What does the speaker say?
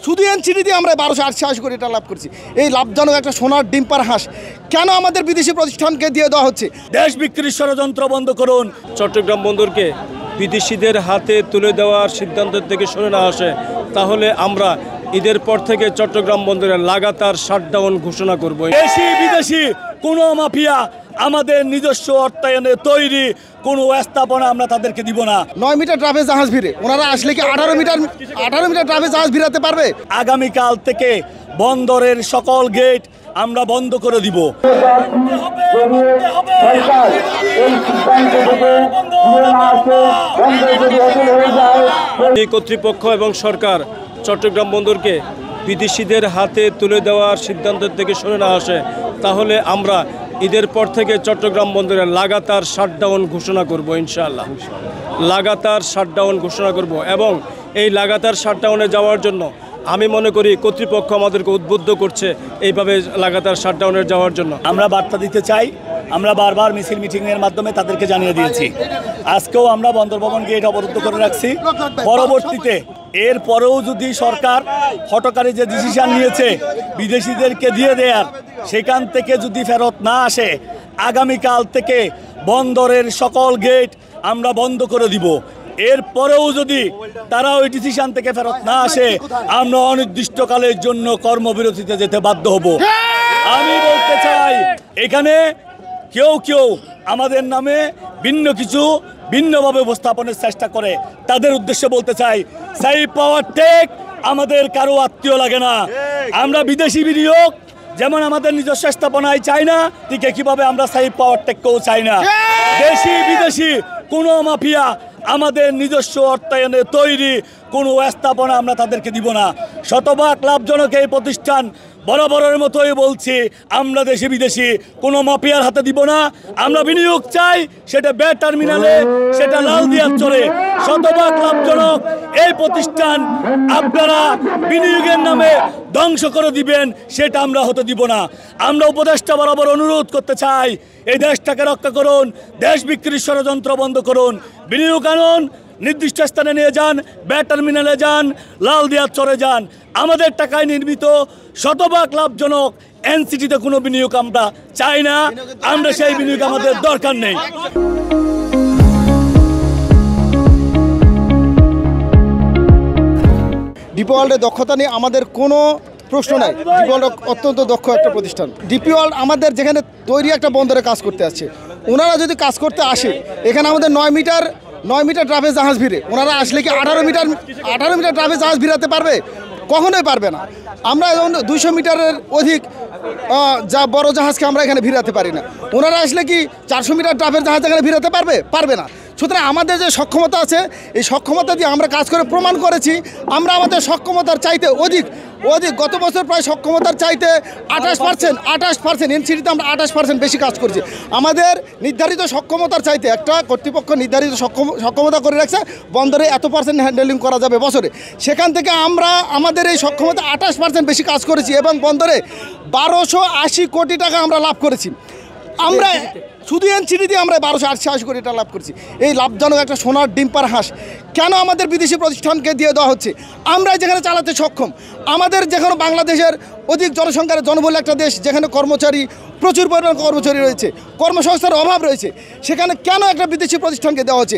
শুধু এনসিডি দিয়ে আমরা 1288 কোটি টাকা লাভ করছি। এই লাভজনক একটা সোনার ডিম্পার হাঁস কেন আমাদের বিদেশি প্রতিষ্ঠানকে দিয়ে দেওয়া হচ্ছে? দেশ বিক্রির ষড়যন্ত্র বন্ধ করুন। চট্টগ্রাম বন্দরকে বিদেশিদের হাতে তুলে দেওয়ার সিদ্ধান্ত থেকে সরে না আসে, তাহলে আমরা ঈদের পর থেকে চট্টগ্রাম বন্দরে লাগাতার শাটডাউন ঘোষণা করব। দেশি বিদেশি কোনো মাফিয়া আমাদের নিজস্ব অর্থায়নে তৈরি কোনো স্থাপনা আমরা তাদেরকে দিব না। 9 মিটার ট্রাফে জাহাজ ভিড়ে ওনারা আসলে কি 18 মিটার ট্রাফে জাহাজ ভিড়াতে পারবে? আগামীকাল থেকে বন্দরের সকল গেট আমরা বন্ধ করে দিব। এই কর্তৃপক্ষ এবং সরকার চট্টগ্রাম বন্দরকে বিদেশিদের হাতে তুলে দেওয়ার সিদ্ধান্ত থেকে সরে না আসে, তাহলে আমরা ঈদের পর থেকে চট্টগ্রাম বন্দরে লাগাতার শাটডাউন ঘোষণা করব। ইনশাআল্লাহ লাগাতার শাটডাউন ঘোষণা করব এবং এই লাগাতার শাটডাউনে যাওয়ার জন্য আমি মনে করি কর্তৃপক্ষ আমাদেরকে উদ্বুদ্ধ করছে এইভাবে লাগাতার শাটডাউনে যাওয়ার জন্য। আমরা বার্তা দিতে চাই, আমরা বারবার মিছিল মিটিংয়ের মাধ্যমে তাদেরকে জানিয়ে দিয়েছি। আজকেও আমরা বন্দর ভবন গেট অবরুদ্ধ করে রাখছি। পরবর্তীতে এরপরেও যদি সরকার হঠকারী যে ডিসিশন নিয়েছে বিদেশিদেরকে দিয়ে দেয়ার, সেখান থেকে যদি ফেরত না আসে, আগামীকাল থেকে বন্দরের সকল গেট আমরা বন্ধ করে দিব। এরপরেও যদি তারা ওই ডিসিশন থেকে ফেরত না আসে, আমরা অনির্দিষ্টকালের জন্য কর্মবিরতিতে যেতে বাধ্য হব। আমি বলতে চাই, এখানে কেউ আমাদের নামে ভিন্নভাবে উপস্থাপনের চেষ্টা করে, তাদের উদ্দেশ্যে বলতে চাই, সাইফ পাওয়ার টেক আমাদের কারো আত্মীয় লাগে না। আমরা বিদেশি বিনিয়োগ যেমন আমাদের নিজস্ব স্থাপনায় চাই না, ঠিক একইভাবে আমরা সাইফ পাওয়ার টেককেও চাই না। দেশি বিদেশি কোনো মাফিয়া আমাদের নিজস্ব অর্থায়নে তৈরি কোনো স্থাপনা আমরা তাদেরকে দিব না। শতভাগ লাভজনক এই প্রতিষ্ঠান বরাবরের মতোই বলছি, আমরা দেশি বিদেশি কোনো মাফিয়ার হাতে দিব না। আমরা বিনিয়োগ চাই, সেটা বে টার্মিনালে, সেটা লালদিয়ার চরে। শতভাগ লাভজনক এই প্রতিষ্ঠান আপনারা বিনিয়োগের নামে ধ্বংস করে দিবেন, সেটা আমরা হতে দিব না। আমরা উপদেষ্টা বরাবর অনুরোধ করতে চাই, এই দেশটাকে রক্ষা করুন, দেশ বিক্রির ষড়যন্ত্র বন্ধ করুন, বিনিয়োগ আনুন, নির্দিষ্ট স্থানে নিয়ে যান, বে টার্মিনালে যান, লালদিয়ার চরে যান। আমাদের টাকায় নির্মিত শতভাগ লাভজনক এনসিটিতে কোনো বিনিয়োগ আমরা চাই না, আমরা সেই বিনিয়োগ আমাদের দরকার নেই। ডিপি ওয়ার্ল্ডের দক্ষতা নিয়ে আমাদের কোনো প্রশ্ন নাই। ডিপি ওয়ার্ল্ড অত্যন্ত দক্ষ একটা প্রতিষ্ঠান। ডিপি ওয়ার্ল্ড আমাদের যেখানে তৈরি একটা বন্দরে কাজ করতে আসছে, ওনারা যদি কাজ করতে আসে, এখানে আমাদের 9 মিটার ট্রাফে জাহাজ ভিড়ে ওনারা আসলে কি 18 মিটার ট্রাফে জাহাজ ভিড়াতে পারবে? কখনোই পারবে না। আমরা 200 মিটারের অধিক যা বড় জাহাজকে আমরা এখানে ভিড়াতে পারি না। ওনারা আসলে কি 400 মিটার ট্রাফের জাহাজ এখানে ভিড়াতে পারবে না। সুতরাং আমাদের যে সক্ষমতা আছে, এই সক্ষমতা দিয়ে আমরা কাজ করে প্রমাণ করেছি আমরা আমাদের সক্ষমতার চাইতে অধিক গত বছর প্রায় সক্ষমতার চাইতে 28% এনসিডিতে আমরা 28% বেশি কাজ করছি। আমাদের নির্ধারিত সক্ষমতার চাইতে একটা কর্তৃপক্ষ নির্ধারিত সক্ষমতা করে রাখছে, বন্দরে এত % হ্যান্ডেলিং করা যাবে বছরে। সেখান থেকে আমরা আমাদের এই সক্ষমতা 28% বেশি কাজ করেছি এবং বন্দরে 1280 কোটি টাকা আমরা লাভ করেছি। আমরা শুধু এনসিডি দিয়ে আমরা 1288 কোটি টাকা লাভ করছি। এই লাভজনক একটা সোনার ডিম্পার হাঁস কেন আমাদের বিদেশি প্রতিষ্ঠানকে দিয়ে দেওয়া হচ্ছে? আমরা যেখানে চালাতে সক্ষম, আমাদের যেখানে বাংলাদেশের অধিক জনসংখ্যার জনবহুল একটা দেশ, যেখানে প্রচুর পরিমাণ কর্মচারী রয়েছে, কর্মসংস্থানের অভাব রয়েছে, সেখানে কেন একটা বিদেশি প্রতিষ্ঠানকে দেওয়া হচ্ছে?